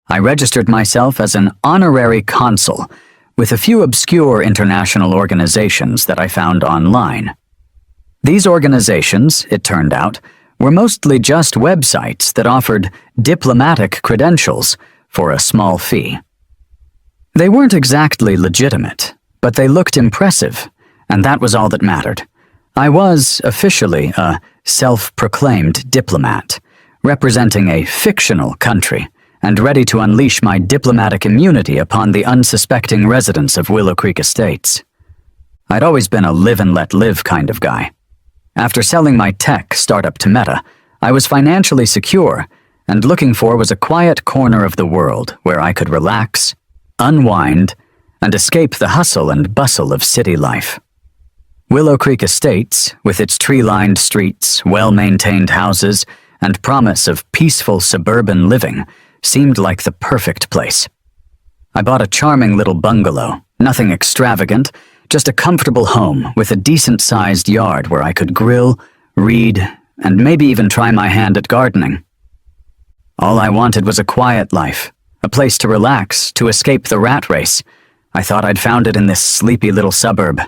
I registered myself as an honorary consul with a few obscure international organizations that I found online. These organizations, it turned out, were mostly just websites that offered diplomatic credentials for a small fee. They weren't exactly legitimate, but they looked impressive, and that was all that mattered. I was, officially, a self-proclaimed diplomat, representing a fictional country, and ready to unleash my diplomatic immunity upon the unsuspecting residents of Willow Creek Estates. I'd always been a live-and-let-live kind of guy. After selling my tech startup to Meta, I was financially secure, and looking for was a quiet corner of the world where I could relax, unwind, and escape the hustle and bustle of city life. Willow Creek Estates, with its tree-lined streets, well-maintained houses, and promise of peaceful suburban living, seemed like the perfect place. I bought a charming little bungalow, nothing extravagant, just a comfortable home with a decent-sized yard where I could grill, read, and maybe even try my hand at gardening. All I wanted was a quiet life, a place to relax, to escape the rat race. I thought I'd found it in this sleepy little suburb.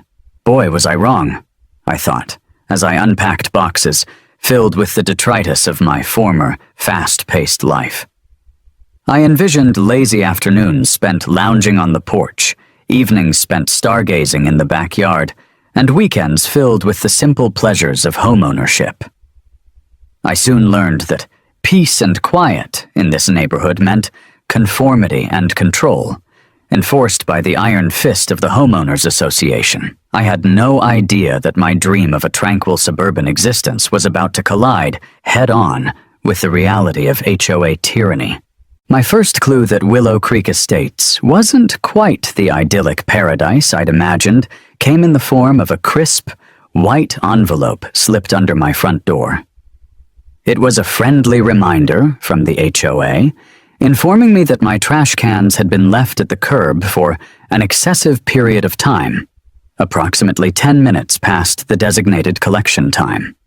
Boy, was I wrong, I thought, as I unpacked boxes filled with the detritus of my former, fast-paced life. I envisioned lazy afternoons spent lounging on the porch, evenings spent stargazing in the backyard, and weekends filled with the simple pleasures of homeownership. I soon learned that peace and quiet in this neighborhood meant conformity and control, enforced by the iron fist of the Homeowners Association. I had no idea that my dream of a tranquil suburban existence was about to collide head-on with the reality of HOA tyranny. My first clue that Willow Creek Estates wasn't quite the idyllic paradise I'd imagined came in the form of a crisp, white envelope slipped under my front door. It was a friendly reminder from the HOA, informing me that my trash cans had been left at the curb for an excessive period of time, approximately 10 minutes past the designated collection time.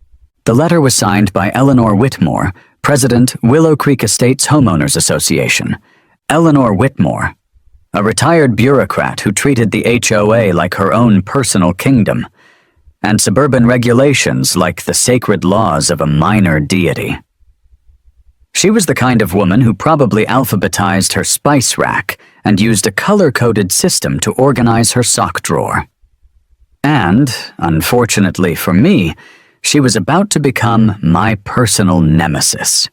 The letter was signed by Eleanor Whitmore, President, Willow Creek Estates Homeowners Association. Eleanor Whitmore, a retired bureaucrat who treated the HOA like her own personal kingdom, and suburban regulations like the sacred laws of a minor deity. She was the kind of woman who probably alphabetized her spice rack and used a color-coded system to organize her sock drawer. And, unfortunately for me, she was about to become my personal nemesis.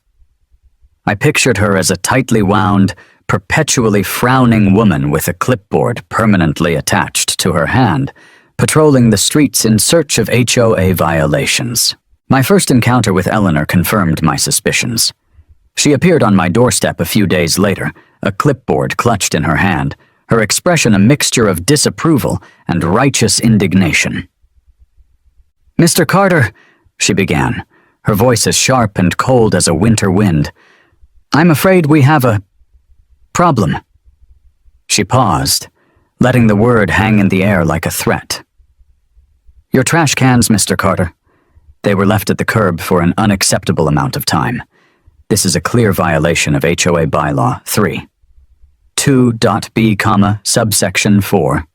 I pictured her as a tightly wound, perpetually frowning woman with a clipboard permanently attached to her hand, patrolling the streets in search of HOA violations. My first encounter with Eleanor confirmed my suspicions. She appeared on my doorstep a few days later, a clipboard clutched in her hand, her expression a mixture of disapproval and righteous indignation. "Mr. Carter," she began, her voice as sharp and cold as a winter wind, "I'm afraid we have a problem." She paused, letting the word hang in the air like a threat. "Your trash cans, Mr. Carter. They were left at the curb for an unacceptable amount of time. This is a clear violation of HOA Bylaw 3. 2.b, subsection 4.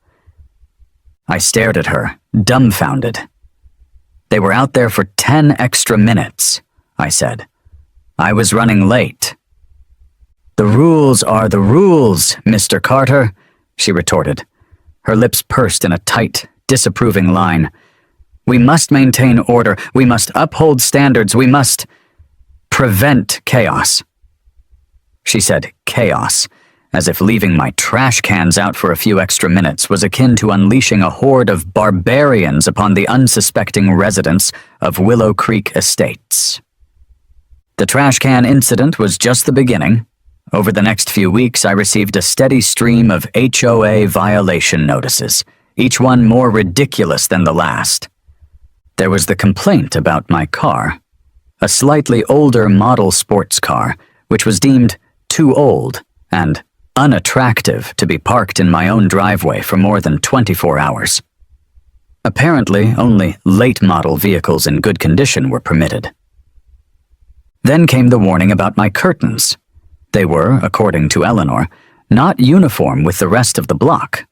I stared at her, dumbfounded. "They were out there for 10 extra minutes," I said. "I was running late." "The rules are the rules, Mr. Carter," she retorted. Her lips pursed in a tight, disapproving line. "We must maintain order. We must uphold standards. We must prevent chaos." She said chaos, as if leaving my trash cans out for a few extra minutes was akin to unleashing a horde of barbarians upon the unsuspecting residents of Willow Creek Estates. The trash can incident was just the beginning. Over the next few weeks, I received a steady stream of HOA violation notices, each one more ridiculous than the last. There was the complaint about my car, a slightly older model sports car, which was deemed too old and unattractive to be parked in my own driveway for more than 24 hours. Apparently, only late-model vehicles in good condition were permitted. Then came the warning about my curtains. They were, according to Eleanor, not uniform with the rest of the block.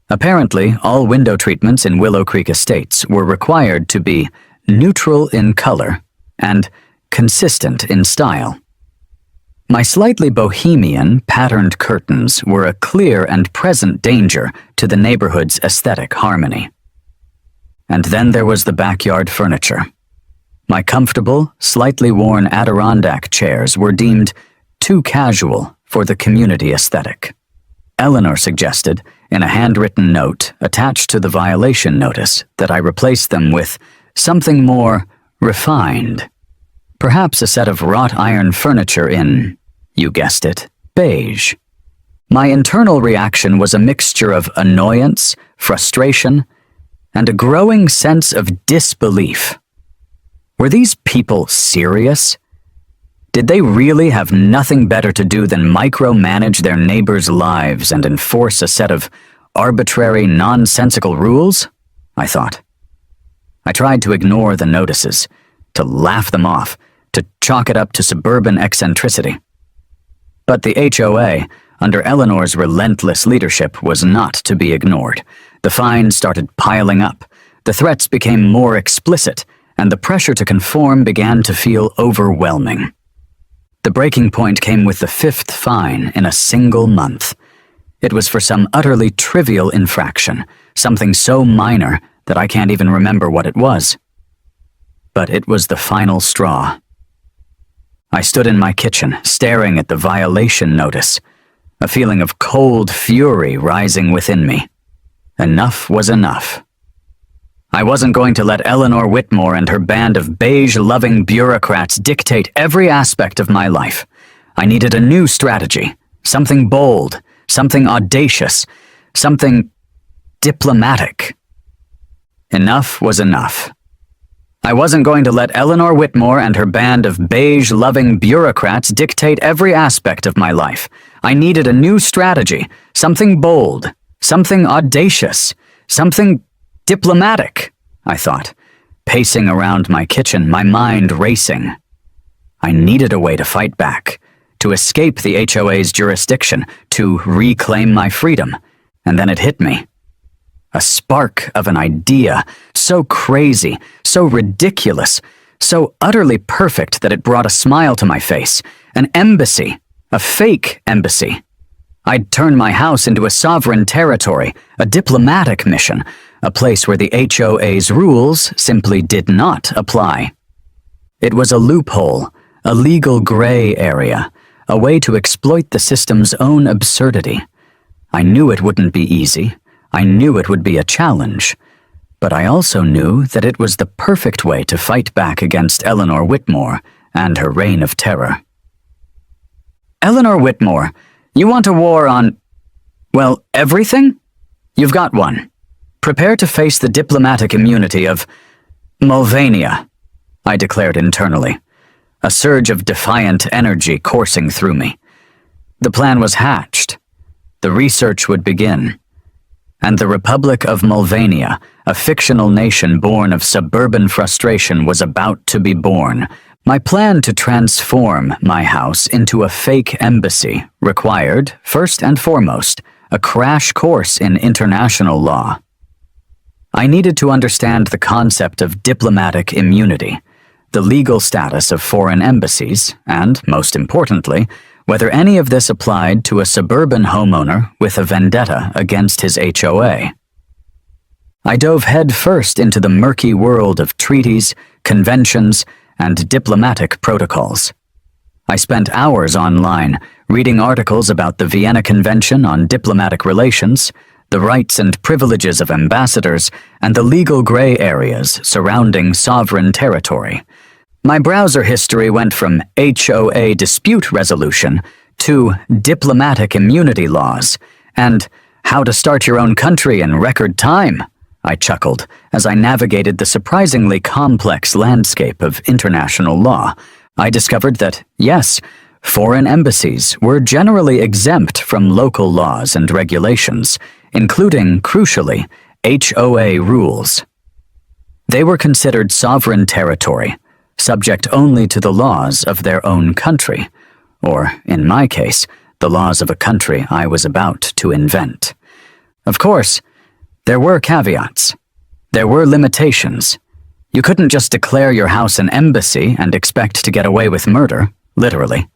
Apparently, all window treatments in Willow Creek Estates were required to be neutral in color and consistent in style. My slightly bohemian, patterned curtains were a clear and present danger to the neighborhood's aesthetic harmony. And then there was the backyard furniture. My comfortable, slightly worn Adirondack chairs were deemed too casual for the community aesthetic. Eleanor suggested, in a handwritten note attached to the violation notice, that I replace them with something more refined. Perhaps a set of wrought iron furniture in, you guessed it, beige. My internal reaction was a mixture of annoyance, frustration, and a growing sense of disbelief. Were these people serious? Did they really have nothing better to do than micromanage their neighbors' lives and enforce a set of arbitrary, nonsensical rules? I thought. I tried to ignore the notices, to laugh them off, to chalk it up to suburban eccentricity. But the HOA, under Eleanor's relentless leadership, was not to be ignored. The fines started piling up, the threats became more explicit, and the pressure to conform began to feel overwhelming. The breaking point came with the 5th fine in a single month. It was for some utterly trivial infraction, something so minor that I can't even remember what it was. But it was the final straw. I stood in my kitchen, staring at the violation notice, a feeling of cold fury rising within me. Enough was enough. I wasn't going to let Eleanor Whitmore and her band of beige-loving bureaucrats dictate every aspect of my life. I needed a new strategy, something bold, something audacious, something diplomatic. Enough was enough. I wasn't going to let Eleanor Whitmore and her band of beige-loving bureaucrats dictate every aspect of my life. I needed a new strategy, something bold, something audacious, something diplomatic, I thought, pacing around my kitchen, my mind racing. I needed a way to fight back, to escape the HOA's jurisdiction, to reclaim my freedom. And then it hit me. A spark of an idea, so crazy, so ridiculous, so utterly perfect that it brought a smile to my face. An embassy, a fake embassy. I'd turn my house into a sovereign territory, a diplomatic mission, a place where the HOA's rules simply did not apply. It was a loophole, a legal gray area, a way to exploit the system's own absurdity. I knew it wouldn't be easy. I knew it would be a challenge. But I also knew that it was the perfect way to fight back against Eleanor Whitmore and her reign of terror. Eleanor Whitmore, you want a war on, well, everything? You've got one. Prepare to face the diplomatic immunity of Mulvania, I declared internally, a surge of defiant energy coursing through me. The plan was hatched. The research would begin. And the Republic of Mulvania, a fictional nation born of suburban frustration, was about to be born. My plan to transform my house into a fake embassy required, first and foremost, a crash course in international law. I needed to understand the concept of diplomatic immunity, the legal status of foreign embassies, and, most importantly, whether any of this applied to a suburban homeowner with a vendetta against his HOA. I dove headfirst into the murky world of treaties, conventions, and diplomatic protocols. I spent hours online reading articles about the Vienna Convention on Diplomatic Relations, the rights and privileges of ambassadors, and the legal gray areas surrounding sovereign territory. My browser history went from HOA dispute resolution to diplomatic immunity laws and how to start your own country in record time, I chuckled as I navigated the surprisingly complex landscape of international law. I discovered that, yes, foreign embassies were generally exempt from local laws and regulations, including, crucially, HOA rules. They were considered sovereign territory, subject only to the laws of their own country, or, in my case, the laws of a country I was about to invent. Of course, there were caveats. There were limitations. You couldn't just declare your house an embassy and expect to get away with murder, literally.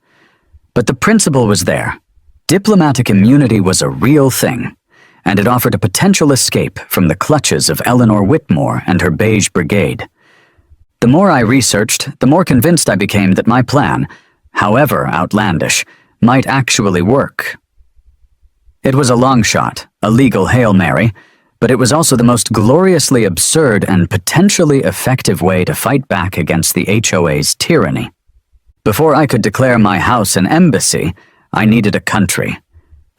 But the principle was there. Diplomatic immunity was a real thing, and it offered a potential escape from the clutches of Eleanor Whitmore and her Beige Brigade. The more I researched, the more convinced I became that my plan, however outlandish, might actually work. It was a long shot, a legal Hail Mary, but it was also the most gloriously absurd and potentially effective way to fight back against the HOA's tyranny. Before I could declare my house an embassy, I needed a country.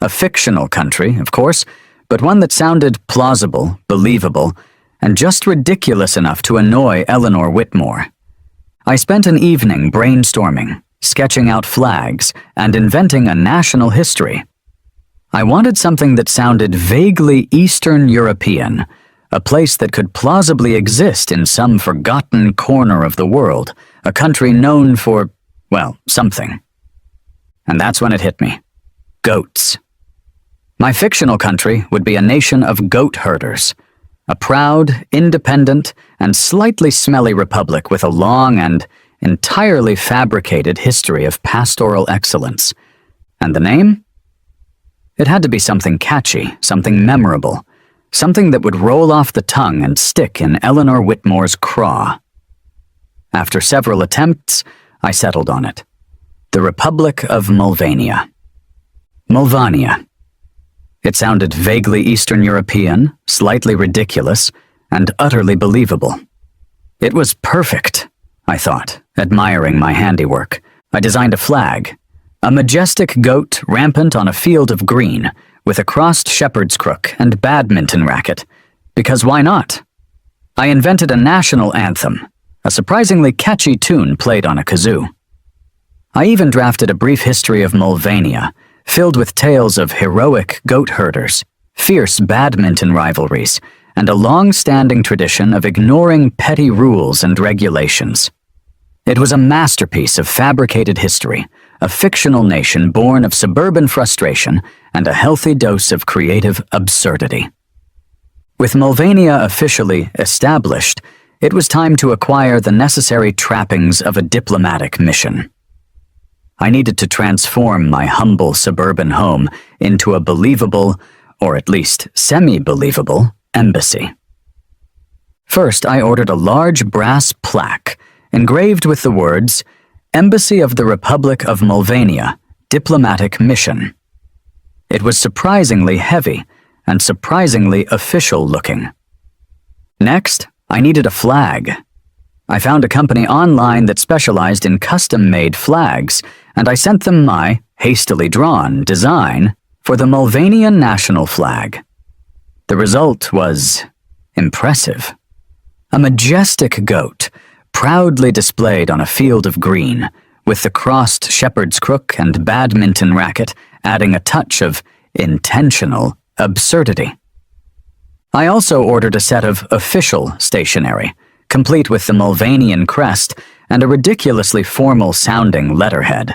A fictional country, of course, but one that sounded plausible, believable, and just ridiculous enough to annoy Eleanor Whitmore. I spent an evening brainstorming, sketching out flags, and inventing a national history. I wanted something that sounded vaguely Eastern European, a place that could plausibly exist in some forgotten corner of the world, a country known for, well, something. And that's when it hit me. Goats. My fictional country would be a nation of goat herders, a proud, independent, and slightly smelly republic with a long and entirely fabricated history of pastoral excellence. And the name? It had to be something catchy, something memorable, something that would roll off the tongue and stick in Eleanor Whitmore's craw. After several attempts, I settled on it. The Republic of Mulvania. Mulvania. It sounded vaguely Eastern European, slightly ridiculous, and utterly believable. It was perfect, I thought, admiring my handiwork. I designed a flag. A majestic goat rampant on a field of green, with a crossed shepherd's crook and badminton racket. Because why not? I invented a national anthem, a surprisingly catchy tune played on a kazoo. I even drafted a brief history of Mulvania, filled with tales of heroic goat herders, fierce badminton rivalries, and a long-standing tradition of ignoring petty rules and regulations. It was a masterpiece of fabricated history, a fictional nation born of suburban frustration and a healthy dose of creative absurdity. With Mulvania officially established, it was time to acquire the necessary trappings of a diplomatic mission. I needed to transform my humble suburban home into a believable, or at least semi-believable, embassy. First, I ordered a large brass plaque engraved with the words, Embassy of the Republic of Mulvania, Diplomatic Mission. It was surprisingly heavy and surprisingly official-looking. Next, I needed a flag. I found a company online that specialized in custom-made flags, and I sent them my hastily drawn design for the Mulvanian national flag. The result was impressive. A majestic goat, proudly displayed on a field of green, with the crossed shepherd's crook and badminton racket adding a touch of intentional absurdity. I also ordered a set of official stationery, complete with the Mulvanian crest and a ridiculously formal-sounding letterhead.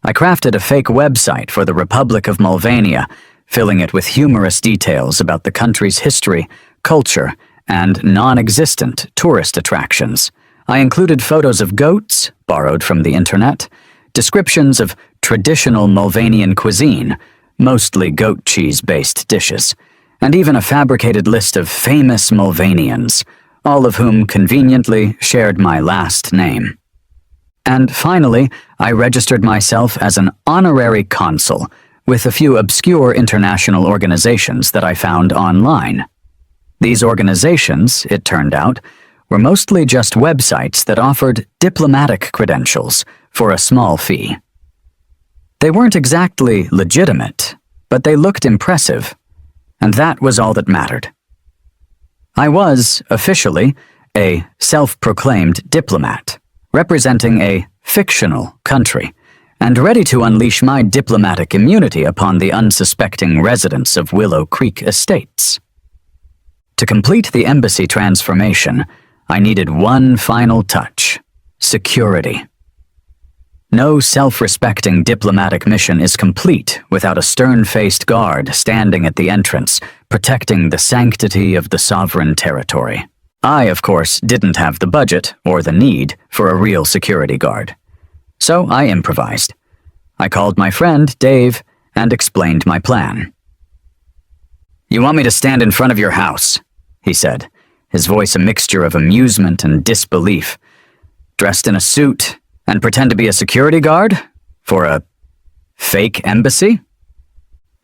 I crafted a fake website for the Republic of Mulvania, filling it with humorous details about the country's history, culture, and non-existent tourist attractions. I included photos of goats, borrowed from the internet, descriptions of traditional Mulvanian cuisine, mostly goat cheese-based dishes, and even a fabricated list of famous Mulvanians, all of whom conveniently shared my last name. And finally, I registered myself as an honorary consul with a few obscure international organizations that I found online. These organizations, it turned out, were mostly just websites that offered diplomatic credentials for a small fee. They weren't exactly legitimate, but they looked impressive, and that was all that mattered. I was, officially, a self-proclaimed diplomat, representing a fictional country, and ready to unleash my diplomatic immunity upon the unsuspecting residents of Willow Creek Estates. To complete the embassy transformation, I needed one final touch: security. No self-respecting diplomatic mission is complete without a stern-faced guard standing at the entrance, protecting the sanctity of the sovereign territory. I, of course, didn't have the budget or the need for a real security guard. So I improvised. I called my friend, Dave, and explained my plan. "You want me to stand in front of your house," he said, his voice a mixture of amusement and disbelief. "Dressed in a suit and pretend to be a security guard? For a fake embassy?"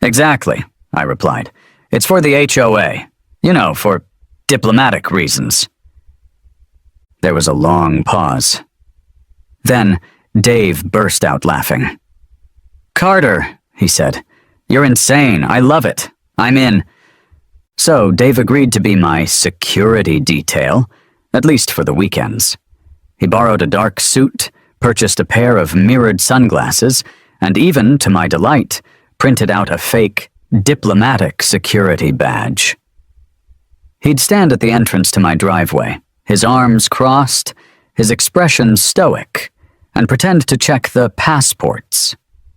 "Exactly," I replied. "It's for the HOA. You know, for diplomatic reasons." There was a long pause. Then Dave burst out laughing. "Carter," he said, "you're insane. I love it. I'm in." So Dave agreed to be my security detail, at least for the weekends. He borrowed a dark suit, purchased a pair of mirrored sunglasses, and even, to my delight, printed out a fake diplomatic security badge. He'd stand at the entrance to my driveway, his arms crossed, his expression stoic, and pretend to check the passports,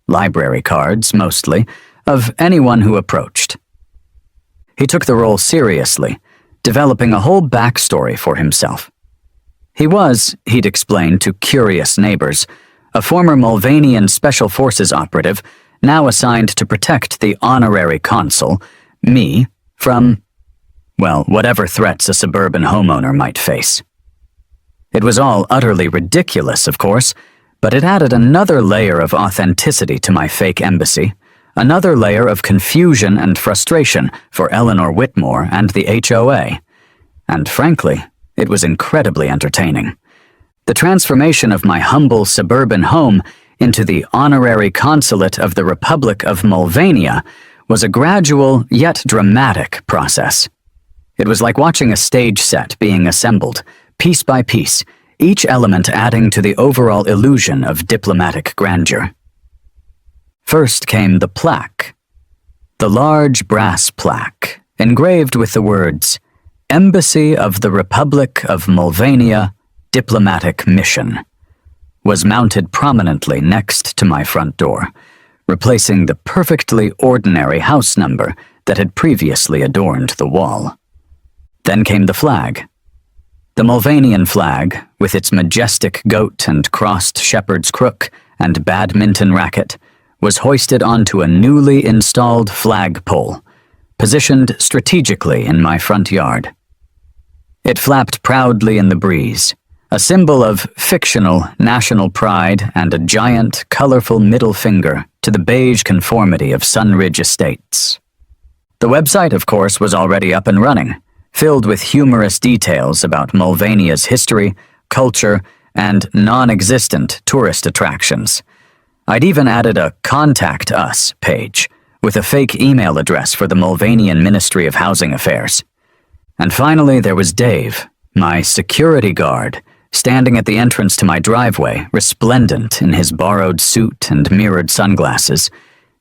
library cards mostly, of anyone who approached. He took the role seriously, developing a whole backstory for himself. He was, he'd explained to curious neighbors, a former Mulvanian Special Forces operative now assigned to protect the honorary consul, me, from, well, whatever threats a suburban homeowner might face. It was all utterly ridiculous, of course, but it added another layer of authenticity to my fake embassy, another layer of confusion and frustration for Eleanor Whitmore and the HOA, and frankly, it was incredibly entertaining. The transformation of my humble suburban home into the honorary consulate of the Republic of Mulvania was a gradual yet dramatic process. It was like watching a stage set being assembled, piece by piece, each element adding to the overall illusion of diplomatic grandeur. First came the plaque. The large brass plaque, engraved with the words, "Embassy of the Republic of Mulvania, Diplomatic Mission," was mounted prominently next to my front door, replacing the perfectly ordinary house number that had previously adorned the wall. Then came the flag. The Mulvanian flag, with its majestic goat and crossed shepherd's crook and badminton racket, was hoisted onto a newly installed flagpole, positioned strategically in my front yard. It flapped proudly in the breeze, a symbol of fictional national pride and a giant, colorful middle finger to the beige conformity of Sunridge Estates. The website, of course, was already up and running, filled with humorous details about Mulvania's history, culture, and non-existent tourist attractions. I'd even added a Contact Us page with a fake email address for the Mulvanian Ministry of Housing Affairs. And finally, there was Dave, my security guard, standing at the entrance to my driveway, resplendent in his borrowed suit and mirrored sunglasses,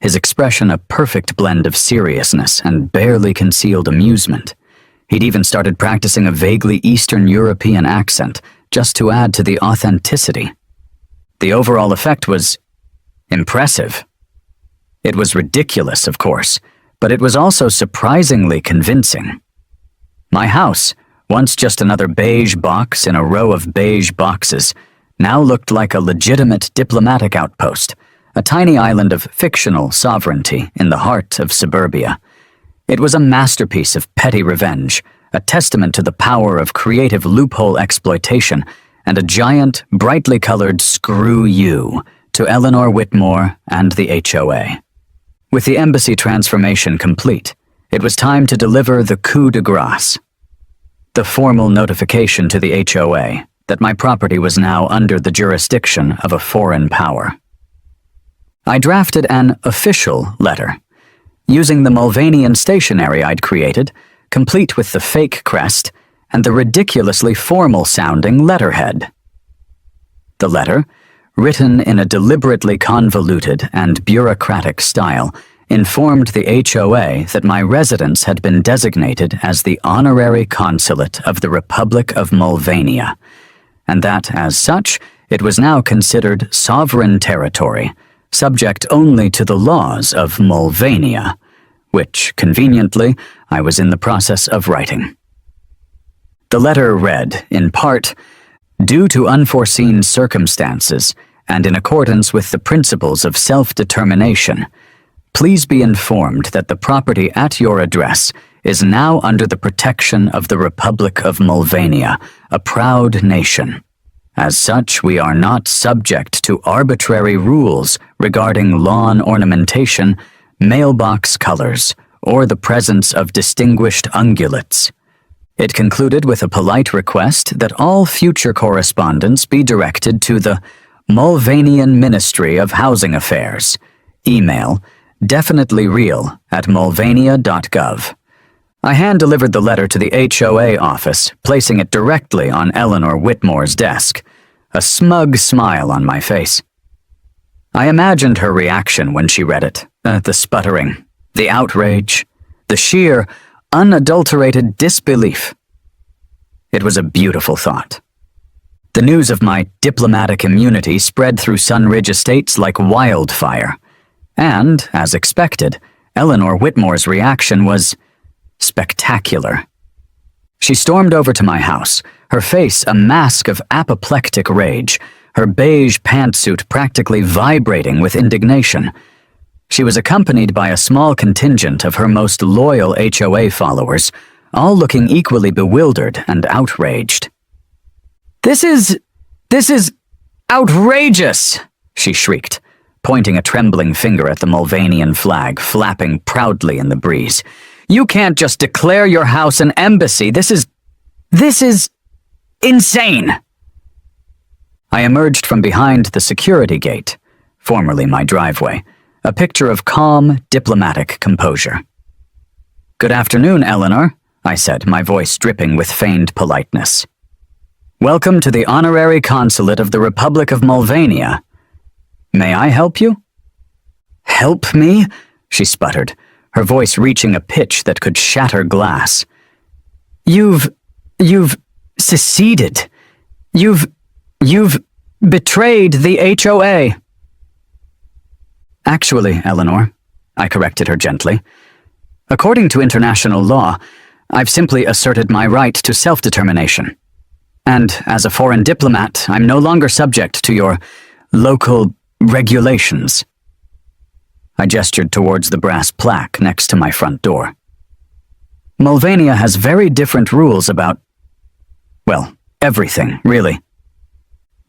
his expression a perfect blend of seriousness and barely concealed amusement. He'd even started practicing a vaguely Eastern European accent, just to add to the authenticity. The overall effect was impressive. It was ridiculous, of course, but it was also surprisingly convincing. My house, once just another beige box in a row of beige boxes, now looked like a legitimate diplomatic outpost, a tiny island of fictional sovereignty in the heart of suburbia. It was a masterpiece of petty revenge, a testament to the power of creative loophole exploitation, and a giant, brightly colored screw you to Eleanor Whitmore and the HOA. With the embassy transformation complete, it was time to deliver the coup de grace. The formal notification to the HOA that my property was now under the jurisdiction of a foreign power. I drafted an official letter, using the Mulvanian stationery I'd created, complete with the fake crest and the ridiculously formal-sounding letterhead. The letter, written in a deliberately convoluted and bureaucratic style, informed the HOA that my residence had been designated as the honorary consulate of the Republic of Mulvania, and that, as such, It was now considered sovereign territory, subject only to the laws of Mulvania, which, conveniently, I was in the process of writing. The letter read, in part, "Due to unforeseen circumstances, and in accordance with the principles of self-determination, please be informed that the property at your address is now under the protection of the Republic of Mulvania, a proud nation. As such, we are not subject to arbitrary rules regarding lawn ornamentation, mailbox colors, or the presence of distinguished ungulates." It concluded with a polite request that all future correspondence be directed to the Mulvanian Ministry of Housing Affairs. Email definitelyreal@mulvania.gov. I hand-delivered the letter to the HOA office, placing it directly on Eleanor Whitmore's desk, a smug smile on my face. I imagined her reaction when she read it, the sputtering, the outrage, the sheer, unadulterated disbelief. It was a beautiful thought. The news of my diplomatic immunity spread through Sunridge Estates like wildfire, and, as expected, Eleanor Whitmore's reaction was spectacular. She stormed over to my house, her face a mask of apoplectic rage, her beige pantsuit practically vibrating with indignation. She was accompanied by a small contingent of her most loyal HOA followers, all looking equally bewildered and outraged. This is outrageous!" she shrieked, pointing a trembling finger at the Mulvanian flag flapping proudly in the breeze. "You can't just declare your house an embassy. This is insane!" I emerged from behind the security gate, formerly my driveway, a picture of calm, diplomatic composure. "Good afternoon, Eleanor," I said, my voice dripping with feigned politeness. "Welcome to the Honorary Consulate of the Republic of Mulvania. May I help you?" "Help me?" she sputtered, her voice reaching a pitch that could shatter glass. You've seceded. You've betrayed the HOA." "Actually, Eleanor," I corrected her gently, "according to international law, I've simply asserted my right to self-determination. And as a foreign diplomat, I'm no longer subject to your local regulations." I gestured towards the brass plaque next to my front door. "Mulvania has very different rules about, well, everything, really."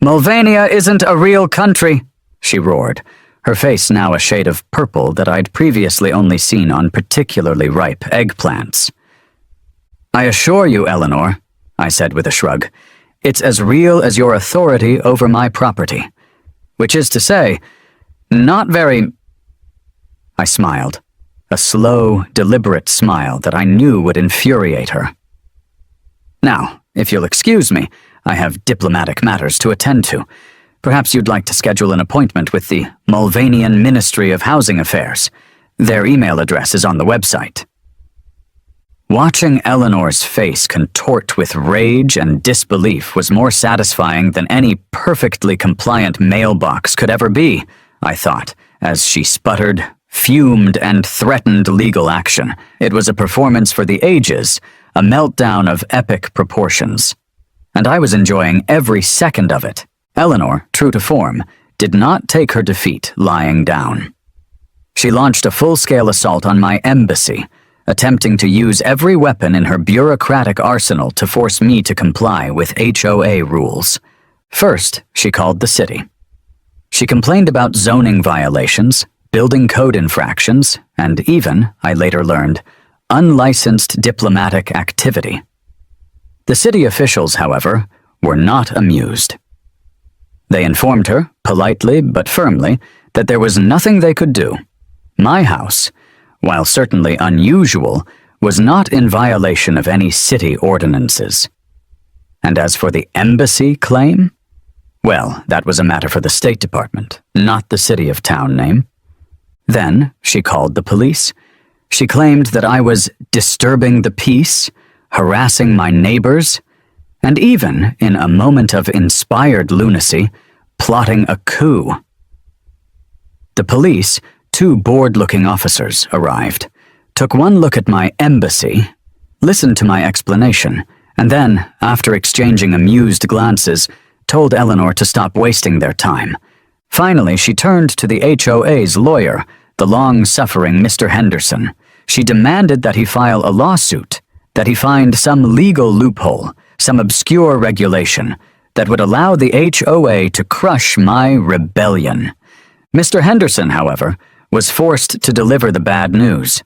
"Mulvania isn't a real country," she roared, her face now a shade of purple that I'd previously only seen on particularly ripe eggplants. "I assure you, Eleanor," I said with a shrug, "it's as real as your authority over my property. Which is to say, not very—" I smiled, a slow, deliberate smile that I knew would infuriate her. "Now, if you'll excuse me, I have diplomatic matters to attend to. Perhaps you'd like to schedule an appointment with the Mulvanian Ministry of Housing Affairs. Their email address is on the website." Watching Eleanor's face contort with rage and disbelief was more satisfying than any perfectly compliant mailbox could ever be, I thought, as she sputtered, fumed, and threatened legal action. It was a performance for the ages, a meltdown of epic proportions. And I was enjoying every second of it. Eleanor, true to form, did not take her defeat lying down. She launched a full-scale assault on my embassy, attempting to use every weapon in her bureaucratic arsenal to force me to comply with HOA rules. First, she called the city. She complained about zoning violations, building code infractions, and even, I later learned, unlicensed diplomatic activity. The city officials, however, were not amused. They informed her, politely but firmly, that there was nothing they could do. My house, while certainly unusual, was not in violation of any city ordinances. And as for the embassy claim, well, that was a matter for the State Department, not the city of town name. Then she called the police. She claimed that I was disturbing the peace, harassing my neighbors, and even, in a moment of inspired lunacy, plotting a coup. The police, two bored-looking officers, arrived, took one look at my embassy, listened to my explanation, and then, after exchanging amused glances, told Eleanor to stop wasting their time. Finally, she turned to the HOA's lawyer, the long-suffering Mr. Henderson. She demanded that he file a lawsuit, that he find some legal loophole, some obscure regulation, that would allow the HOA to crush my rebellion. Mr. Henderson, however, was forced to deliver the bad news.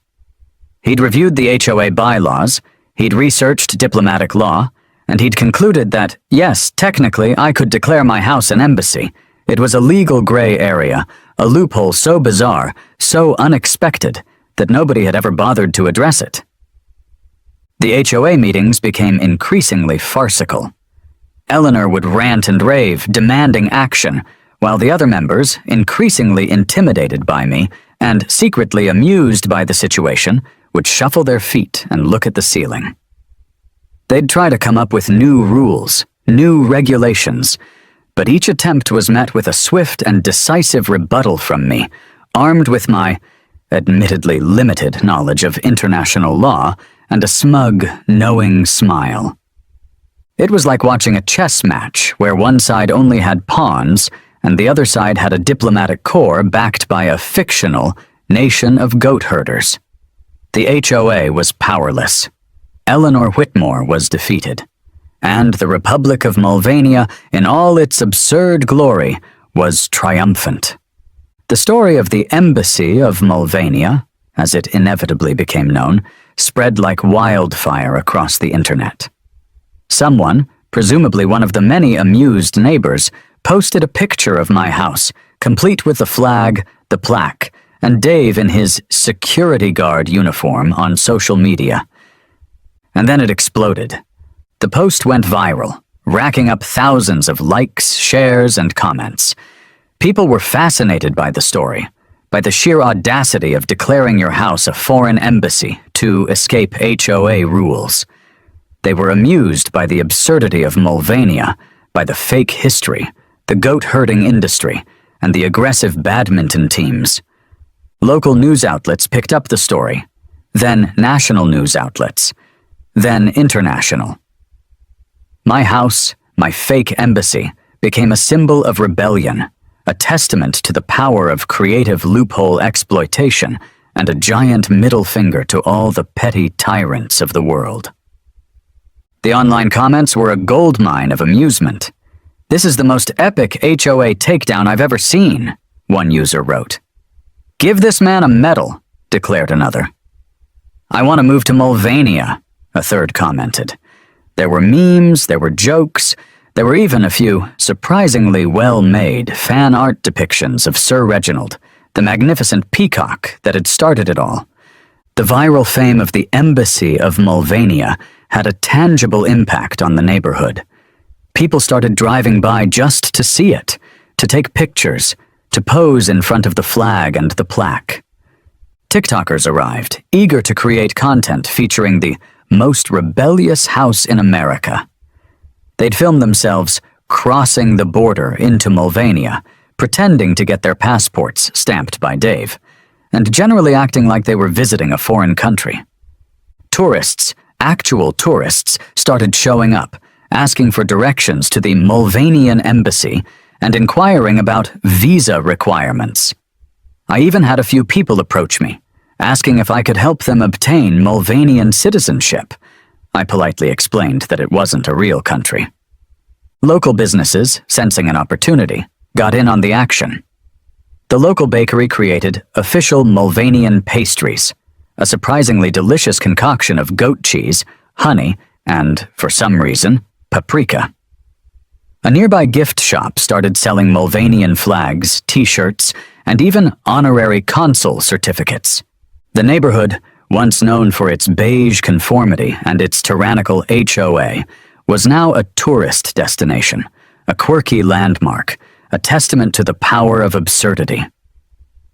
He'd reviewed the HOA bylaws, he'd researched diplomatic law, and he'd concluded that, yes, technically I could declare my house an embassy. It was a legal gray area, a loophole so bizarre, so unexpected, that nobody had ever bothered to address it. The HOA meetings became increasingly farcical. Eleanor would rant and rave, demanding action, while the other members, increasingly intimidated by me and secretly amused by the situation, would shuffle their feet and look at the ceiling. They'd try to come up with new rules, new regulations, but each attempt was met with a swift and decisive rebuttal from me, armed with my, admittedly limited knowledge of international law and a smug, knowing smile. It was like watching a chess match where one side only had pawns and the other side had a diplomatic corps backed by a fictional nation of goat herders. The HOA was powerless. Eleanor Whitmore was defeated. And the Republic of Mulvania, in all its absurd glory, was triumphant. The story of the Embassy of Mulvania, as it inevitably became known, spread like wildfire across the internet. Someone, presumably one of the many amused neighbors, posted a picture of my house, complete with the flag, the plaque, and Dave in his security guard uniform on social media. And then it exploded. The post went viral, racking up thousands of likes, shares, and comments. People were fascinated by the story, by the sheer audacity of declaring your house a foreign embassy to escape HOA rules. They were amused by the absurdity of Mulvania, by the fake history, the goat-herding industry, and the aggressive badminton teams. Local news outlets picked up the story, then national news outlets, then international. My house, my fake embassy, became a symbol of rebellion, a testament to the power of creative loophole exploitation, and a giant middle finger to all the petty tyrants of the world. The online comments were a goldmine of amusement. "This is the most epic HOA takedown I've ever seen," one user wrote. "Give this man a medal," declared another. "I want to move to Mulvania," a third commented. There were memes, there were jokes, there were even a few surprisingly well-made fan art depictions of Sir Reginald, the magnificent peacock that had started it all. The viral fame of the Embassy of Mulvania had a tangible impact on the neighborhood. People started driving by just to see it, to take pictures, to pose in front of the flag and the plaque. TikTokers arrived, eager to create content featuring the most rebellious house in America. They'd film themselves crossing the border into Mulvania, pretending to get their passports stamped by Dave, and generally acting like they were visiting a foreign country. Tourists, actual tourists, started showing up, asking for directions to the Mulvanian embassy and inquiring about visa requirements. I even had a few people approach me, asking if I could help them obtain Mulvanian citizenship. I politely explained that it wasn't a real country. Local businesses, sensing an opportunity, got in on the action. The local bakery created official Mulvanian pastries, a surprisingly delicious concoction of goat cheese, honey, and, for some reason, paprika. A nearby gift shop started selling Mulvanian flags, t-shirts, and even honorary consul certificates. The neighborhood, once known for its beige conformity and its tyrannical HOA, was now a tourist destination, a quirky landmark, a testament to the power of absurdity.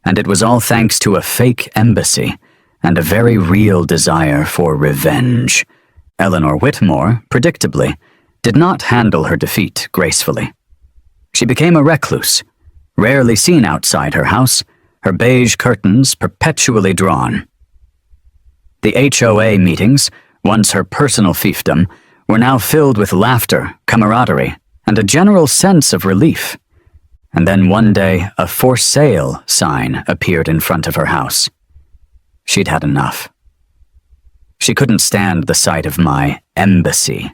And it was all thanks to a fake embassy and a very real desire for revenge. Eleanor Whitmore, predictably, did not handle her defeat gracefully. She became a recluse, rarely seen outside her house, her beige curtains perpetually drawn. The HOA meetings, once her personal fiefdom, were now filled with laughter, camaraderie, and a general sense of relief. And then one day, a "for sale" sign appeared in front of her house. She'd had enough. She couldn't stand the sight of my embassy,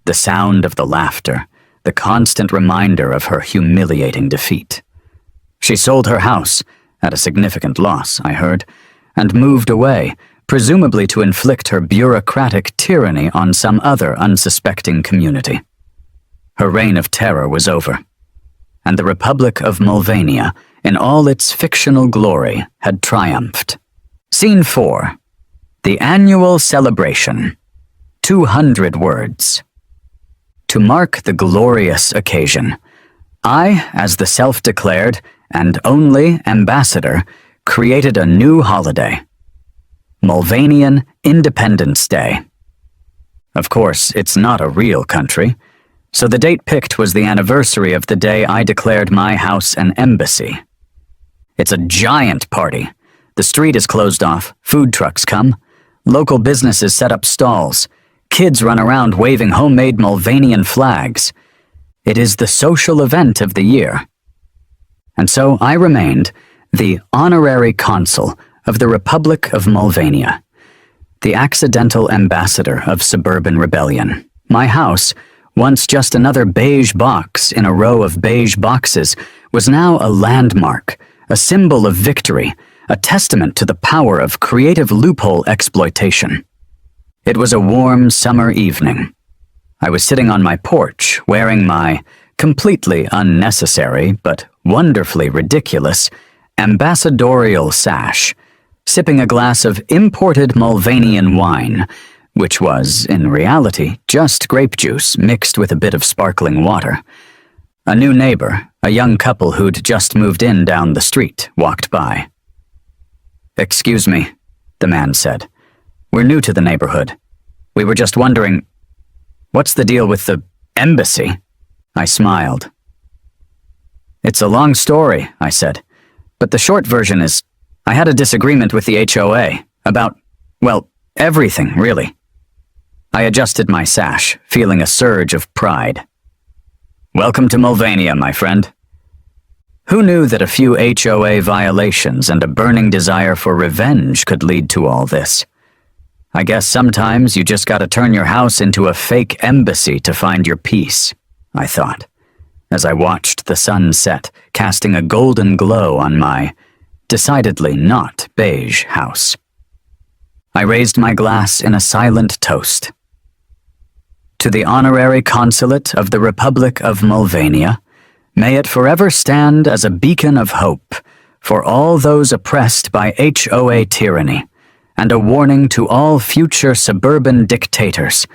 the sound of the laughter, the constant reminder of her humiliating defeat. She sold her house, at a significant loss, I heard, and moved away, presumably to inflict her bureaucratic tyranny on some other unsuspecting community. Her reign of terror was over, and the Republic of Mulvania, in all its fictional glory, had triumphed. Scene 4. The annual celebration. 200 words. To mark the glorious occasion, I, as the self-declared and only ambassador, created a new holiday. Mulvanian Independence Day. Of course, it's not a real country, so the date picked was the anniversary of the day I declared my house an embassy. It's a giant party. The street is closed off, food trucks come, local businesses set up stalls, kids run around waving homemade Mulvanian flags. It is the social event of the year. And so I remained the honorary consul of the Republic of Mulvania, the accidental ambassador of suburban rebellion. My house, once just another beige box in a row of beige boxes, was now a landmark, a symbol of victory, a testament to the power of creative loophole exploitation. It was a warm summer evening. I was sitting on my porch wearing my completely unnecessary but wonderfully ridiculous ambassadorial sash, sipping a glass of imported Mulvanian wine, which was, in reality, just grape juice mixed with a bit of sparkling water. A new neighbor, a young couple who'd just moved in down the street, walked by. "Excuse me," the man said. "We're new to the neighborhood. We were just wondering, what's the deal with the embassy?" I smiled. "It's a long story," I said, "but the short version is, I had a disagreement with the HOA about, well, everything, really." I adjusted my sash, feeling a surge of pride. "Welcome to Mulvania, my friend." Who knew that a few HOA violations and a burning desire for revenge could lead to all this? I guess sometimes you just gotta turn your house into a fake embassy to find your peace, I thought, as I watched the sun set, casting a golden glow on my decidedly not beige house. I raised my glass in a silent toast. To the honorary consulate of the Republic of Mulvania, may it forever stand as a beacon of hope for all those oppressed by HOA tyranny, and a warning to all future suburban dictators